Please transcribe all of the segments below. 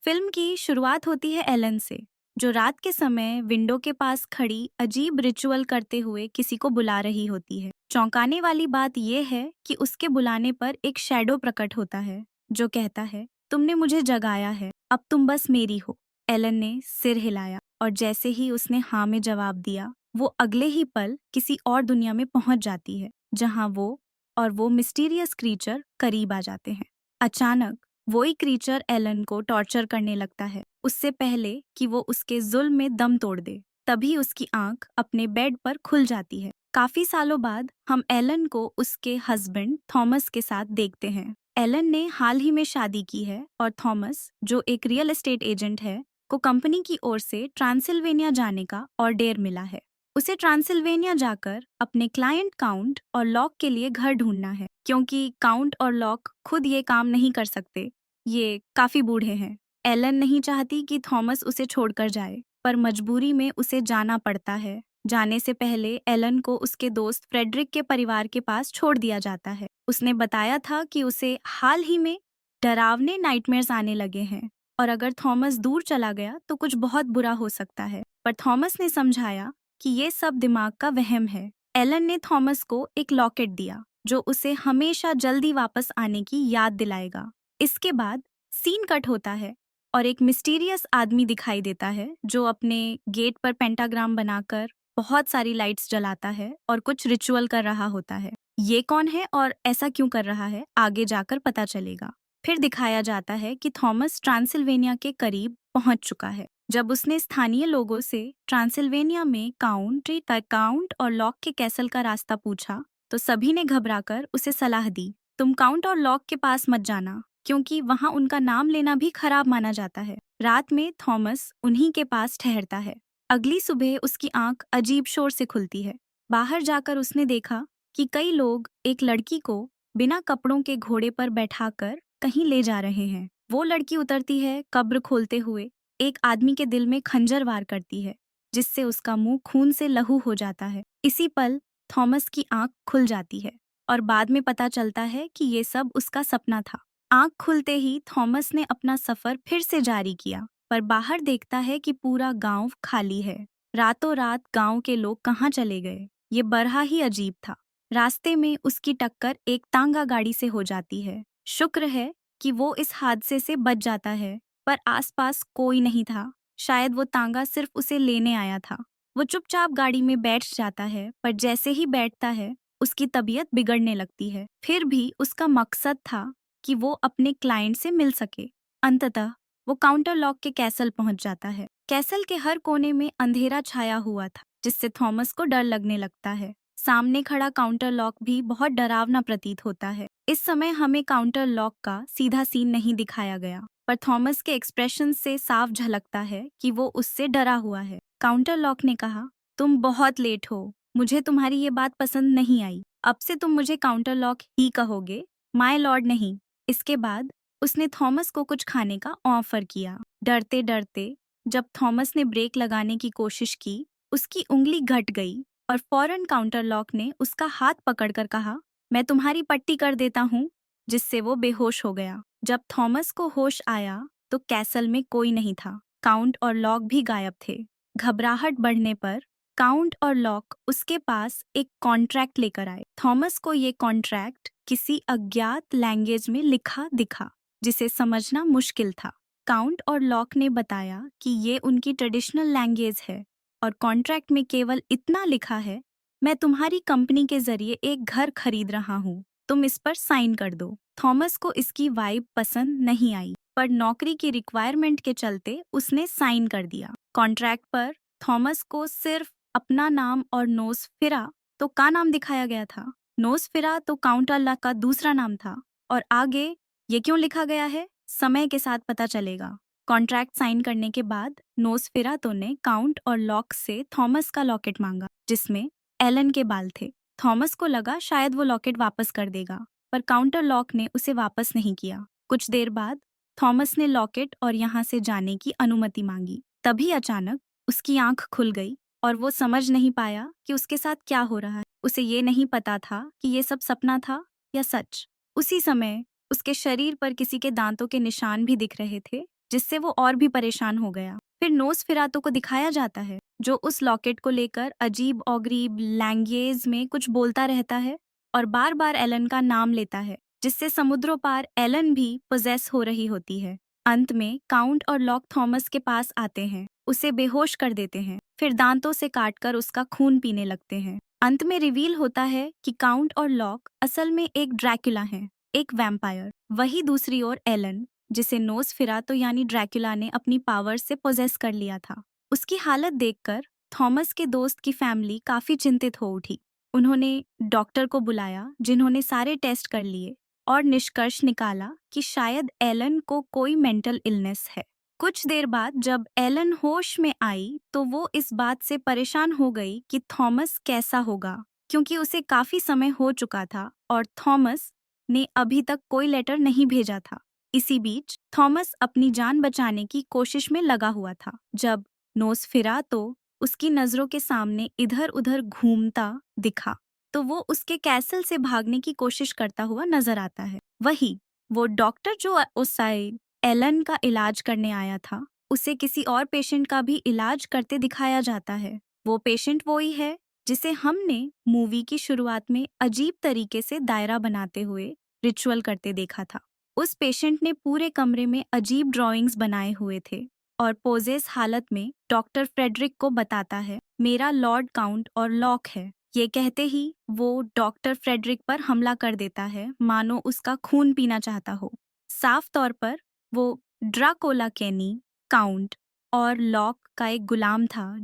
Film की शुरुआत होती है एलन से, जो रात के समय विंडो के पास खड़ी अजीब रिचुअल करते हुए किसी को बुला रही होती है। चौंकाने वाली बात यह है कि उसके बुलाने पर एक शैडो प्रकट होता है जो कहता है, तुमने मुझे जगाया है, अब तुम बस मेरी हो। एलन ने सिर हिलाया और जैसे ही उसने हाँ में जवाब दिया, वो अगले ही पल किसी और दुनिया में पहुंच जाती है, जहां वो मिस्टीरियस क्रीचर करीब आ जाते हैं। अचानक वही क्रीचर एलन को टॉर्चर करने लगता है, उससे पहले कि वो उसके जुल्म में दम तोड़ दे। तभी उसकी आंख अपने बेड पर खुल जाती है। काफी सालों बाद हम एलन को उसके हस्बैंड थॉमस के साथ देखते हैं। एलन ने हाल ही में शादी की है और थॉमस, जो एक रियल एस्टेट एजेंट है, को कंपनी की ओर से ट्रांसिल्वेनिया जाने का ऑर्डर मिला है। उसे ट्रांसिल्वेनिया जाकर अपने क्लाइंट काउंट और लॉक के लिए घर ढूंढना है, क्योंकि काउंट और लॉक खुद ये काम नहीं कर सकते, ये काफी बूढ़े हैं। एलन नहीं चाहती कि थॉमस उसे छोड़कर जाए, पर मजबूरी में उसे जाना पड़ता है। जाने से पहले एलन को उसके दोस्त फ्रेडरिक के परिवार के पास छोड़ दिया जाता है। उसने बताया था कि उसे हाल ही में डरावने नाइटमेयर्स आने लगे हैं और अगर थॉमस दूर चला गया तो कुछ बहुत बुरा हो सकता है। पर थॉमस ने समझाया कि ये सब दिमाग का वहम है। एलन ने थॉमस को एक लॉकेट दिया जो उसे हमेशा जल्दी वापस आने की याद दिलाएगा। इसके बाद सीन कट होता है और एक मिस्टीरियस आदमी दिखाई देता है जो अपने गेट पर पेंटाग्राम बनाकर बहुत सारी लाइट्स जलाता है और कुछ रिचुअल कर रहा होता है। ये कौन है और ऐसा क्यों कर रहा है, आगे जाकर पता चलेगा। फिर दिखाया जाता है कि थॉमस ट्रांसिल्वेनिया के करीब पहुंच चुका है। जब उसने स्थानीय लोगों से ट्रांसिल्वेनिया में काउंट और लॉक के कैसल का रास्ता पूछा तो सभी ने घबराकर उसे सलाह दी, तुम काउंट और लॉक के पास मत जाना, क्योंकि वहां उनका नाम लेना भी खराब माना जाता है। रात में थॉमस उन्हीं के पास ठहरता है। अगली सुबह उसकी आंख अजीब शोर से खुलती है। बाहर जाकर उसने देखा कि कई लोग एक लड़की को बिना कपड़ों के घोड़े पर बैठाकर कहीं ले जा रहे हैं। वो लड़की उतरती है, कब्र खोलते हुए एक आदमी के दिल में खंजर वार करती है, जिससे उसका मुंह खून से लहू हो जाता है। इसी पल थॉमस की आंख खुल जाती है और बाद में पता चलता है कि ये सब उसका सपना था। आंख खुलते ही थॉमस ने अपना सफर फिर से जारी किया, पर बाहर देखता है कि पूरा गांव खाली है। रातों रात गांव के लोग कहाँ चले गए, ये बड़ा ही अजीब था। रास्ते में उसकी टक्कर एक तांगा गाड़ी से हो जाती है। शुक्र है कि वो इस हादसे से बच जाता है, पर आसपास कोई नहीं था। शायद वो तांगा सिर्फ उसे लेने आया था। वो चुपचाप गाड़ी में बैठ जाता है, पर जैसे ही बैठता है उसकी तबीयत बिगड़ने लगती है। फिर भी उसका मकसद था कि वो अपने क्लाइंट से मिल सके। अंततः वो काउंटर लॉक के कैसल पहुंच जाता है। कैसल के हर कोने में अंधेरा छाया हुआ था, जिससे थॉमस को डर लगने लगता है। सामने खड़ा काउंटर लॉक भी बहुत डरावना प्रतीत होता है। इस समय हमें काउंटर लॉक का सीधा सीन नहीं दिखाया गया, पर थॉमस के एक्सप्रेशन से साफ झलकता है कि वो उससे डरा हुआ है। काउंटर लॉक ने कहा, तुम बहुत लेट हो, मुझे तुम्हारी ये बात पसंद नहीं आई। अब से तुम मुझे काउंटर लॉक ही कहोगे, माय लॉर्ड नहीं। इसके बाद उसने थॉमस को कुछ खाने का ऑफर किया। डरते डरते जब थॉमस ने ब्रेक लगाने की कोशिश की, उसकी उंगली घट गई और फौरन काउंटर लॉक ने उसका हाथ पकड़कर कहा, मैं तुम्हारी पट्टी कर देता हूँ, जिससे वो बेहोश हो गया। जब थॉमस को होश आया तो कैसल में कोई नहीं था। काउंट और लॉक भी गायब थे। घबराहट बढ़ने पर काउंट और लॉक उसके पास एक कॉन्ट्रैक्ट लेकर आए। थॉमस को ये कॉन्ट्रैक्ट किसी अज्ञात लैंग्वेज में लिखा दिखा, जिसे समझना मुश्किल था। काउंट और लॉक ने बताया कि ये उनकी ट्रेडिशनल लैंग्वेज है और कॉन्ट्रैक्ट में केवल इतना लिखा है, मैं तुम्हारी कंपनी के जरिए एक घर खरीद रहा हूँ, तुम इस पर साइन कर दो। थॉमस को इसकी वाइब पसंद नहीं आई, पर नौकरी की रिक्वायरमेंट के चलते उसने साइन कर दिया। कॉन्ट्रैक्ट पर थॉमस को सिर्फ अपना नाम और नोसफिरा तो का नाम दिखाया गया था। नोसफिरा तो काउंटर का दूसरा नाम था, और आगे ये क्यों लिखा गया है, समय के साथ पता चलेगा। कॉन्ट्रैक्ट साइन करने के बाद नोसफिरातो ने काउंट और लॉक से थॉमस का लॉकेट मांगा, जिसमें एलन के बाल थे। थॉमस को लगा शायद वो लॉकेट वापस कर देगा, पर काउंटर लॉक ने उसे वापस नहीं किया। कुछ देर बाद थॉमस ने लॉकेट और यहाँ से जाने की अनुमति मांगी। तभी अचानक उसकी आंख खुल गई और वो समझ नहीं पाया कि उसके साथ क्या हो रहा है। उसे ये नहीं पता था कि ये सब सपना था या सच। उसी समय उसके शरीर पर किसी के दांतों के निशान भी दिख रहे थे, जिससे वो और भी परेशान हो गया। फिर नोसफेरातु को दिखाया जाता है, जो उस लॉकेट को लेकर अजीब औगरीब लैंग्वेज में कुछ बोलता रहता है और बार बार एलन का नाम लेता है, जिससे समुद्रों पार एलन भी पोजेस हो रही होती है। अंत में काउंट और लॉक थॉमस के पास आते हैं, उसे बेहोश कर देते हैं, फिर दांतों से काटकर उसका खून पीने लगते हैं। अंत में रिवील होता है कि काउंट और लॉक असल में एक ड्रैकुला हैं, एक वैम्पायर। वही दूसरी ओर एलन, जिसे नोसफेरातु यानी ड्रैकुला ने अपनी पावर से पोजेस कर लिया था। उसकी हालत देखकर थॉमस के दोस्त की फैमिली काफी चिंतित हो उठी। उन्होंने डॉक्टर को बुलाया, जिन्होंने सारे टेस्ट कर लिए और निष्कर्ष निकाला कि शायद एलन को कोई मेंटल इलनेस है। कुछ देर बाद जब एलन होश में आई तो वो इस बात से परेशान हो गई कि थॉमस कैसा होगा, क्योंकि उसे काफी समय हो चुका था और थॉमस ने अभी तक कोई लेटर नहीं भेजा था। इसी बीच थॉमस अपनी जान बचाने की कोशिश में लगा हुआ था जब नोसफेरातु उसकी नजरों के सामने इधर उधर घूमता दिखा, तो वो उसके कैसल से भागने की कोशिश करता हुआ नजर आता है। वही वो डॉक्टर जो उस साइड एलन का इलाज करने आया था, उसे किसी और पेशेंट का भी इलाज करते दिखाया जाता है। वो पेशेंट वही है जिसे हमने मूवी की शुरुआत में अजीब तरीके से दायरा बनाते हुए रिचुअल करते देखा था। उस पेशेंट ने पूरे कमरे में अजीब ड्राइंग्स बनाए हुए थे और पोजेस हालत में डॉक्टर फ्रेडरिक को बताता है, मेरा लॉर्ड काउंट और लॉक है। ये कहते ही वो डॉक्टर फ्रेडरिक पर हमला कर देता है, मानो उसका खून पीना चाहता हो। साफ तौर पर वो ड्राकोला केनी, काउंट और लॉक का एक गुलाम था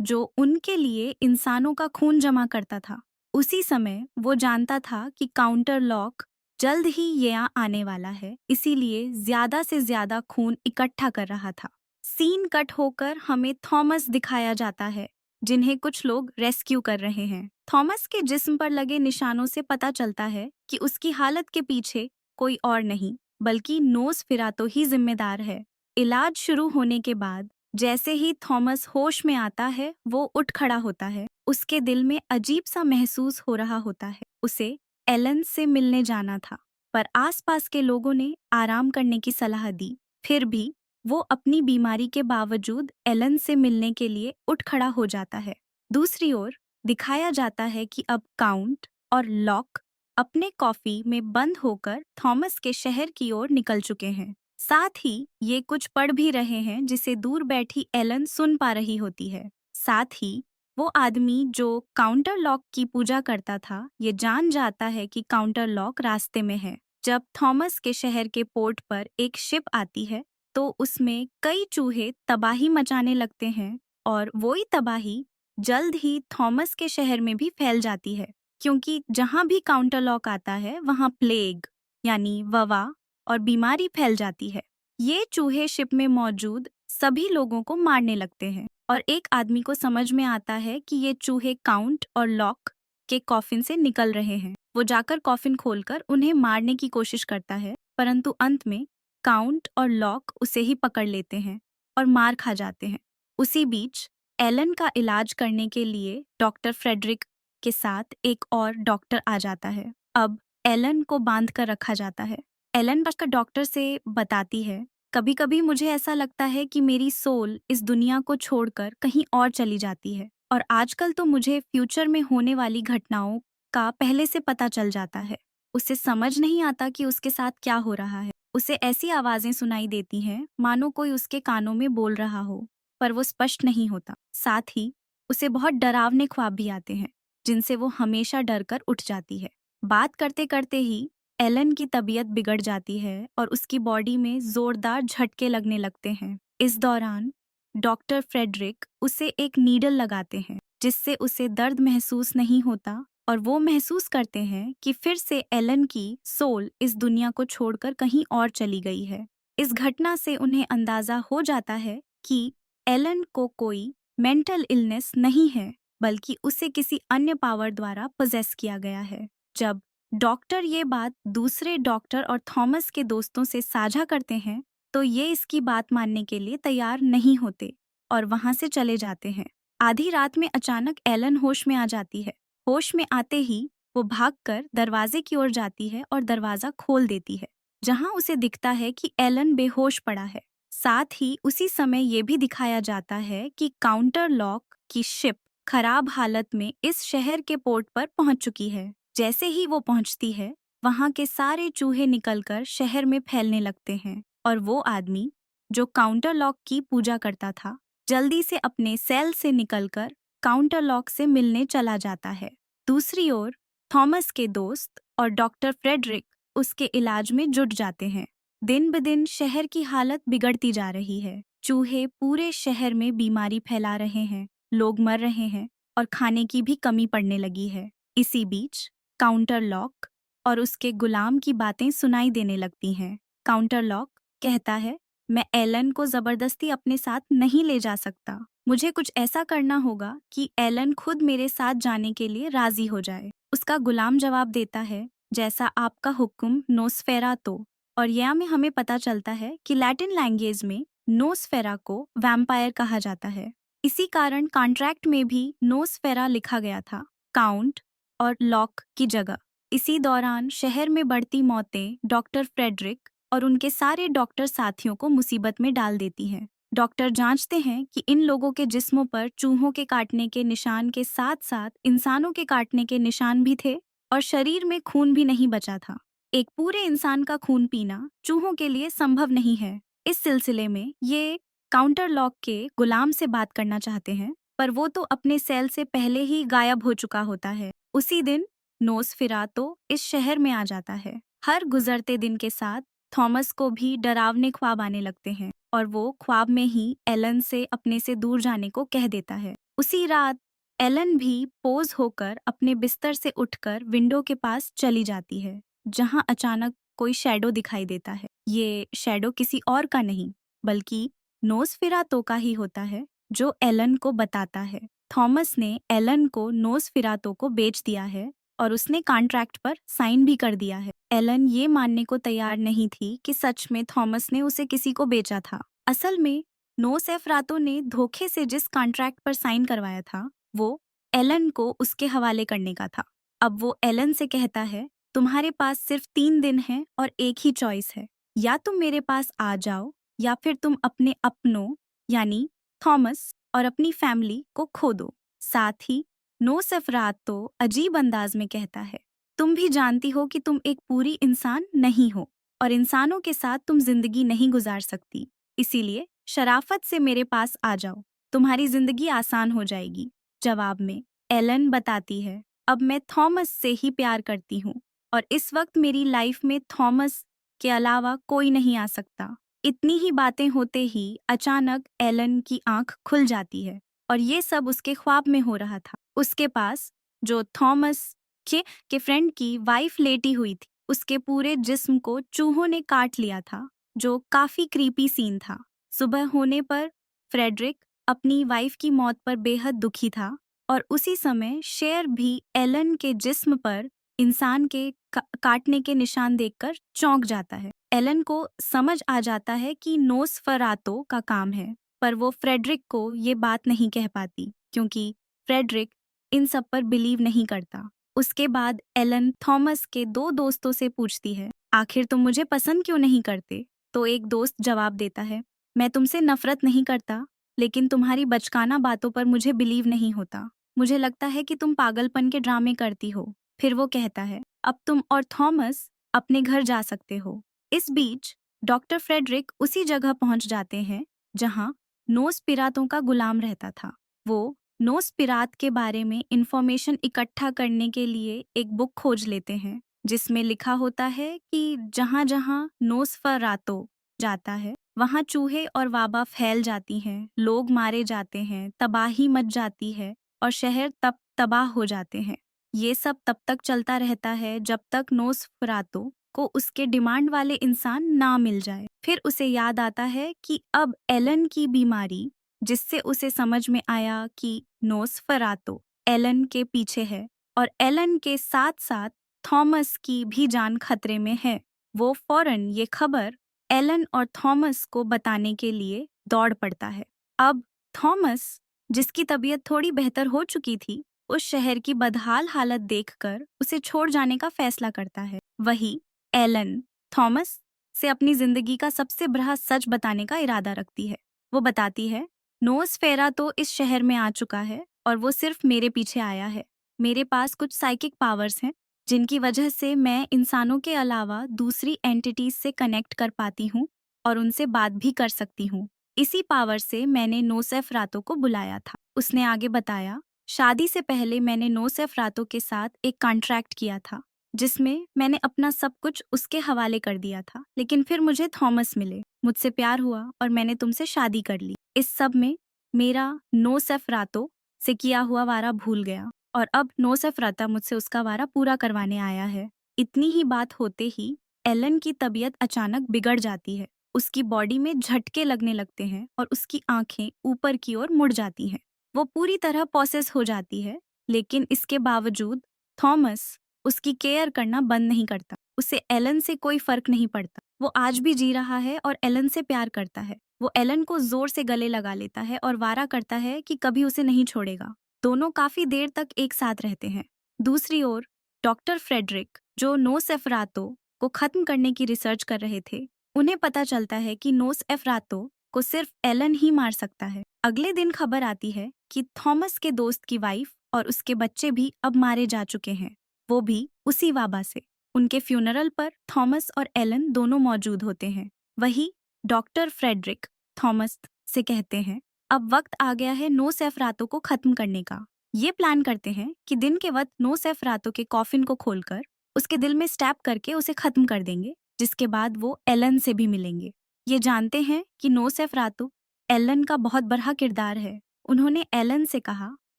जो उनके लिए इंसानों का खून जमा करता था। उसी समय वो जानता था कि काउंटर लॉक जल्द ही यहाँ आने वाला है, इसीलिए ज्यादा से ज्यादा खून इकट्ठा कर रहा था। सीन कट होकर हमें थॉमस दिखाया जाता है, जिन्हें कुछ लोग रेस्क्यू कर रहे हैं। थॉमस के जिस्म पर लगे निशानों से पता चलता है कि उसकी हालत के पीछे कोई और नहीं बल्कि नोसफेरातु ही जिम्मेदार है। इलाज शुरू होने के बाद जैसे ही थॉमस होश में आता है, वो उठ खड़ा होता है। उसके दिल में अजीब सा महसूस हो रहा होता है। उसे एलन से मिलने जाना था, पर आसपास के लोगों ने आराम करने की सलाह दी। फिर भी वो अपनी बीमारी के बावजूद एलन से मिलने के लिए उठ खड़ा हो जाता है। दूसरी ओर दिखाया जाता है कि अब काउंट और लॉक अपने कॉफी में बंद होकर थॉमस के शहर की ओर निकल चुके हैं। साथ ही ये कुछ पढ़ भी रहे हैं जिसे दूर बैठी एलन सुन पा रही होती है। साथ ही वो आदमी जो काउंटर लॉक की पूजा करता था, ये जान जाता है कि काउंटर लॉक रास्ते में है। जब थॉमस के शहर के पोर्ट पर एक शिप आती है, तो उसमें कई चूहे तबाही मचाने लगते हैं और वही तबाही जल्द ही थॉमस के शहर में भी फैल जाती है, क्योंकि जहाँ भी काउंटर लॉक आता है वहाँ प्लेग यानी वबा और बीमारी फैल जाती है। ये चूहे शिप में मौजूद सभी लोगों को मारने लगते हैं और एक आदमी को समझ में आता है कि ये चूहे काउंट और लॉक के कॉफिन से निकल रहे हैं। वो जाकर कॉफिन खोलकर उन्हें मारने की कोशिश करता है, परंतु अंत में काउंट और लॉक उसे ही पकड़ लेते हैं और मार खा जाते हैं। उसी बीच एलन का इलाज करने के लिए डॉक्टर फ्रेडरिक के साथ एक और डॉक्टर आ जाता है। अब एलन को बांध कर रखा जाता है। एलन बचकर डॉक्टर से बताती है, कभी कभी मुझे ऐसा लगता है कि मेरी सोल इस दुनिया को छोड़कर कहीं और चली जाती है और आजकल तो मुझे फ्यूचर में होने वाली घटनाओं का पहले से पता चल जाता है। उसे समझ नहीं आता कि उसके साथ क्या हो रहा है। उसे ऐसी आवाजें सुनाई देती हैं मानो कोई उसके कानों में बोल रहा हो, पर वो स्पष्ट नहीं होता। साथ ही उसे बहुत डरावने ख्वाब भी आते हैं, जिनसे वो हमेशा डर कर उठ जाती है। बात करते करते ही एलन की तबीयत बिगड़ जाती है और उसकी बॉडी में जोरदार झटके लगने लगते हैं। इस दौरान डॉक्टर फ्रेडरिक उसे एक नीडल लगाते हैं, जिससे उसे दर्द महसूस नहीं होता और वो महसूस करते हैं कि फिर से एलन की सोल इस दुनिया को छोड़कर कहीं और चली गई है। इस घटना से उन्हें अंदाजा हो जाता है कि एलन को कोई मेंटल इलनेस नहीं है, बल्कि उसे किसी अन्य पावर द्वारा पोजेस किया गया है। जब डॉक्टर ये बात दूसरे डॉक्टर और थॉमस के दोस्तों से साझा करते हैं, तो ये इसकी बात मानने के लिए तैयार नहीं होते और वहां से चले जाते हैं। आधी रात में अचानक एलन होश में आ जाती है। होश में आते ही वो भागकर दरवाजे की ओर जाती है और दरवाजा खोल देती है। जहां उसे दिखता है कि एलन बेहोश पड़ा है। साथ ही उसी समय ये भी दिखाया जाता है कि काउंटर लॉक की शिप खराब हालत में इस शहर के पोर्ट पर पहुंच चुकी है। जैसे ही वो पहुंचती है, वहां के सारे चूहे निकलकर शहर में फैलने लगते हैं और वो आदमी जो काउंटर लॉक की पूजा करता था, जल्दी से अपने सेल से निकलकर काउंटर लॉक से मिलने चला जाता है। दूसरी ओर थॉमस के दोस्त और डॉक्टर फ्रेडरिक उसके इलाज में जुट जाते हैं। दिन ब दिन शहर की हालत बिगड़ती जा रही है। चूहे पूरे शहर में बीमारी फैला रहे हैं, लोग मर रहे हैं और खाने की भी कमी पड़ने लगी है। इसी बीच काउंटर लॉक और उसके गुलाम की बातें सुनाई देने लगती हैं। काउंटर लॉक कहता है, मैं एलन को जबरदस्ती अपने साथ नहीं ले जा सकता। मुझे कुछ ऐसा करना होगा कि एलन खुद मेरे साथ जाने के लिए राजी हो जाए। उसका गुलाम जवाब देता है, जैसा आपका हुक्म नोस्फेरातो। और यह में हमें पता चलता है कि लैटिन लैंग्वेज में नोस्फेरा को वैम्पायर कहा जाता है। इसी कारण कॉन्ट्रैक्ट में भी नोस्फेरा लिखा गया था, काउंट और लॉक की जगह। इसी दौरान शहर में बढ़ती मौतें डॉक्टर फ्रेडरिक और उनके सारे डॉक्टर साथियों को मुसीबत में डाल देती हैं। डॉक्टर जांचते हैं कि इन लोगों के जिस्मों पर चूहों के काटने के निशान के साथ साथ इंसानों के काटने के निशान भी थे और शरीर में खून भी नहीं बचा था। एक पूरे इंसान का खून पीना चूहों के लिए संभव नहीं है। इस सिलसिले में ये काउंटर लॉक के गुलाम से बात करना चाहते हैं, पर वो तो अपने सेल से पहले ही गायब हो चुका होता है। उसी दिन नोस्फेरातो इस शहर में आ जाता है। हर गुजरते दिन के साथ थॉमस को भी डरावने ख्वाब आने लगते हैं और वो ख्वाब में ही एलन से अपने से दूर जाने को कह देता है। उसी रात एलन भी पोज होकर अपने बिस्तर से उठकर विंडो के पास चली जाती है, जहां अचानक कोई शैडो दिखाई देता है। ये शैडो किसी और का नहीं बल्कि नोस्फेरातो का ही होता है, जो एलन को बताता है थॉमस ने एलन को नोस्फेरातो को बेच दिया है और उसने कॉन्ट्रैक्ट पर साइन भी कर दिया है। एलन ये मानने को तैयार नहीं थी कि सच में थॉमस ने उसे किसी को बेचा था। असल में नोस्फेरातो ने धोखे से जिस कॉन्ट्रैक्ट पर साइन करवाया था, वो एलन को उसके हवाले करने का था। अब वो एलन से कहता है, तुम्हारे पास सिर्फ 3 दिन हैं और एक ही चॉइस है, या तुम मेरे पास आ जाओ या फिर तुम अपने अपनों यानी थॉमस और अपनी फैमिली को खो दो। साथ ही नोस्फेरातो अजीब अंदाज में कहता है, तुम भी जानती हो कि तुम एक पूरी इंसान नहीं हो और इंसानों के साथ तुम जिंदगी नहीं गुजार सकती, इसीलिए शराफत से मेरे पास आ जाओ, तुम्हारी जिंदगी आसान हो जाएगी। जवाब में एलन बताती है, अब मैं थॉमस से ही प्यार करती हूँ और इस वक्त मेरी लाइफ में थॉमस के अलावा कोई नहीं आ सकता। इतनी ही बातें होते ही अचानक एलन की आंख खुल जाती है और ये सब उसके ख्वाब में हो रहा था। उसके पास जो थॉमस के फ्रेंड की वाइफ लेटी हुई थी, उसके पूरे जिस्म को चूहों ने काट लिया था, जो काफी क्रीपी सीन था। सुबह होने पर फ्रेडरिक अपनी वाइफ की मौत पर बेहद दुखी था और उसी समय शेर भी एलन के जिस्म पर इंसान के काटने के निशान देखकर चौंक जाता है। एलन को समझ आ जाता है कि नोस्फेरातो का काम है, पर वो फ्रेडरिक को ये बात नहीं कह पाती क्योंकि फ्रेडरिक इन सब पर बिलीव नहीं करता। उसके बाद एलन थॉमस के 2 दोस्तों से पूछती है, आखिर तुम मुझे पसंद क्यों नहीं करते? तो एक दोस्त जवाब देता है, मैं तुमसे नफरत नहीं करता, लेकिन तुम्हारी बचकाना बातों पर मुझे बिलीव नहीं होता। मुझे लगता है कि तुम पागलपन के ड्रामे करती हो। फिर वो कहता है, अब तुम और थॉमस अपने घर जा सकते हो। इस बीच डॉक्टर फ्रेडरिक उसी जगह पहुंच जाते हैं जहां नोस्फेरातो का गुलाम रहता था। वो नोस्फेरातो के बारे में इंफॉर्मेशन इकट्ठा करने के लिए एक बुक खोज लेते हैं, जिसमें लिखा होता है कि जहां जहां नोस्फेरातो जाता है, वहां चूहे और वाबा फैल जाती हैं, लोग मारे जाते हैं, तबाही मच जाती है और शहर तब तबाह हो जाते हैं। ये सब तब तक चलता रहता है जब तक नोस्फेरातो को उसके डिमांड वाले इंसान ना मिल जाए। फिर उसे याद आता है कि अब एलन की बीमारी, जिससे उसे समझ में आया कि नोस्फेरातो एलन के पीछे है और एलन के साथ साथ थॉमस की भी जान खतरे में है। वो फौरन ये खबर एलन और थॉमस को बताने के लिए दौड़ पड़ता है। अब थॉमस, जिसकी तबीयत थोड़ी बेहतर हो चुकी थी, उस शहर की बदहाल हालत देखकर उसे छोड़ जाने का फैसला करता है। वही एलन थॉमस से अपनी जिंदगी का सबसे बड़ा सच बताने का इरादा रखती है। वो बताती है, नोस्फेरा तो इस शहर में आ चुका है और वो सिर्फ मेरे पीछे आया है। मेरे पास कुछ साइकिक पावर्स हैं जिनकी वजह से मैं इंसानों के अलावा दूसरी एंटिटीज से कनेक्ट कर पाती हूँ और उनसे बात भी कर सकती हूँ। इसी पावर से मैंने नोसेफरातो को बुलाया था। उसने आगे बताया, शादी से पहले मैंने नोसेफरातो के साथ एक कॉन्ट्रैक्ट किया था जिसमें मैंने अपना सब कुछ उसके हवाले कर दिया था, लेकिन फिर मुझे थॉमस मिले, मुझसे प्यार हुआ और मैंने तुमसे शादी कर ली। इस सब में मेरा नोसेफरातो से किया हुआ वारा भूल गया और अब नोसेफराता मुझसे उसका वारा पूरा करवाने आया है। इतनी ही बात होते ही एलन की तबीयत अचानक बिगड़ जाती है। उसकी बॉडी में झटके लगने लगते हैं और उसकी आंखें ऊपर की ओर मुड़ जाती हैं। वो पूरी तरह पॉसेस हो जाती है, लेकिन इसके बावजूद थॉमस उसकी केयर करना बंद नहीं करता। उसे एलन से कोई फर्क नहीं पड़ता। वो आज भी जी रहा है और एलन से प्यार करता है। वो एलन को जोर से गले लगा लेता है और वारा करता है कि कभी उसे नहीं छोड़ेगा। दोनों काफी देर तक एक साथ रहते हैं। दूसरी ओर डॉक्टर फ्रेडरिक, जो नोसेफरातो को खत्म करने की रिसर्च कर रहे थे, उन्हें पता चलता है कि नोसेफरातो को सिर्फ एलन ही मार सकता है। अगले दिन खबर आती है कि थॉमस के दोस्त की वाइफ और उसके बच्चे भी अब मारे जा चुके हैं, वो भी उसी वाबा से। उनके फ्यूनरल पर थॉमस और एलन दोनों मौजूद होते हैं। वही डॉक्टर फ्रेडरिक थॉमस से कहते हैं, अब वक्त आ गया है नोसेफरातो को खत्म करने का। ये प्लान करते हैं कि दिन के वक्त नोसेफरातो के कॉफिन को खोलकर उसके दिल में स्टैब करके उसे खत्म कर देंगे, जिसके बाद वो एलन से भी मिलेंगे। ये जानते हैं कि नोसेफरातो एलन का बहुत बड़ा किरदार है। उन्होंने एलन से कहा,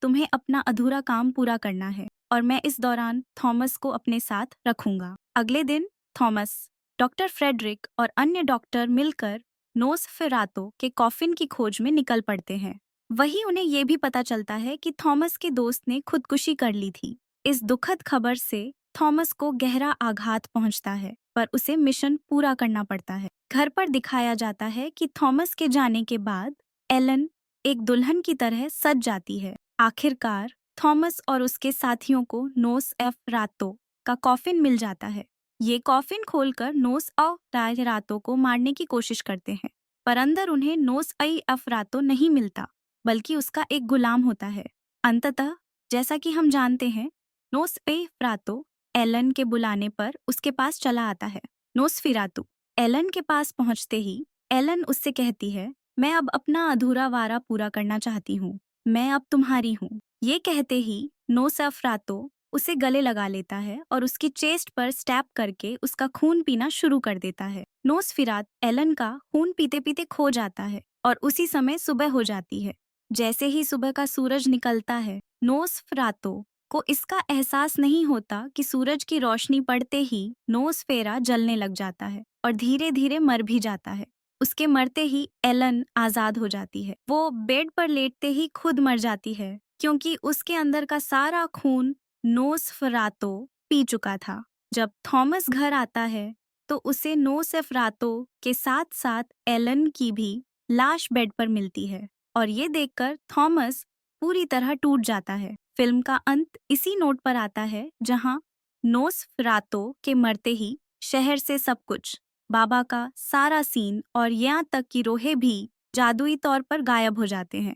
तुम्हें अपना अधूरा काम पूरा करना है और मैं इस दौरान थॉमस को अपने साथ रखूंगा। अगले दिन थॉमस, डॉक्टर फ्रेडरिक और अन्य डॉक्टर मिलकर नोसफेरातो के कॉफिन की खोज में निकल पड़ते हैं। वहीं उन्हें ये भी पता चलता है कि थॉमस के दोस्त ने खुदकुशी कर ली थी। इस दुखद खबर से थॉमस को गहरा आघात पहुंचता है, पर उसे मिशन पूरा करना पड़ता है। घर पर दिखाया जाता है कि थॉमस के जाने के बाद एलन एक दुल्हन की तरह सज जाती है। आखिरकार थॉमस और उसके साथियों को नोसफेरातो का कॉफिन मिल जाता है। ये कॉफिन खोलकर नोसफेरातो को मारने की कोशिश करते हैं, पर अंदर उन्हें नोसफेरातो नहीं मिलता, बल्कि उसका एक गुलाम होता है। अंततः, जैसा कि हम जानते हैं, नोसफेरातो एलन के बुलाने पर उसके पास चला आता है। नोसफेरातो एलन के पास पहुंचते ही एलन उससे कहती है, मैं अब अपना अधूरा वारा पूरा करना चाहती हूँ। मैं अब तुम्हारी हूँ। ये कहते ही नोसफेरातो उसे गले लगा लेता है और उसकी चेस्ट पर स्टैब करके उसका खून पीना शुरू कर देता है। नोसफेरातो एलन का खून पीते पीते खो जाता है और उसी समय सुबह हो जाती है। जैसे ही सुबह का सूरज निकलता है, नोसफेरातो को इसका एहसास नहीं होता कि सूरज की रोशनी पड़ते ही नोसफेरा जलने लग जाता है और धीरे धीरे मर भी जाता है। उसके मरते ही एलन आजाद हो जाती है। वो बेड पर लेटते ही खुद मर जाती है, क्योंकि उसके अंदर का सारा खून नोसफेरातो पी चुका था। जब थॉमस घर आता है तो उसे नोसफेरातो के साथ साथ एलन की भी लाश बेड पर मिलती है और ये देखकर थॉमस पूरी तरह टूट जाता है। फिल्म का अंत इसी नोट पर आता है, जहां नोसफेरातो के मरते ही शहर से सब कुछ, बाबा का सारा सीन और यहाँ तक कि रोहे भी जादुई तौर पर गायब हो जाते हैं।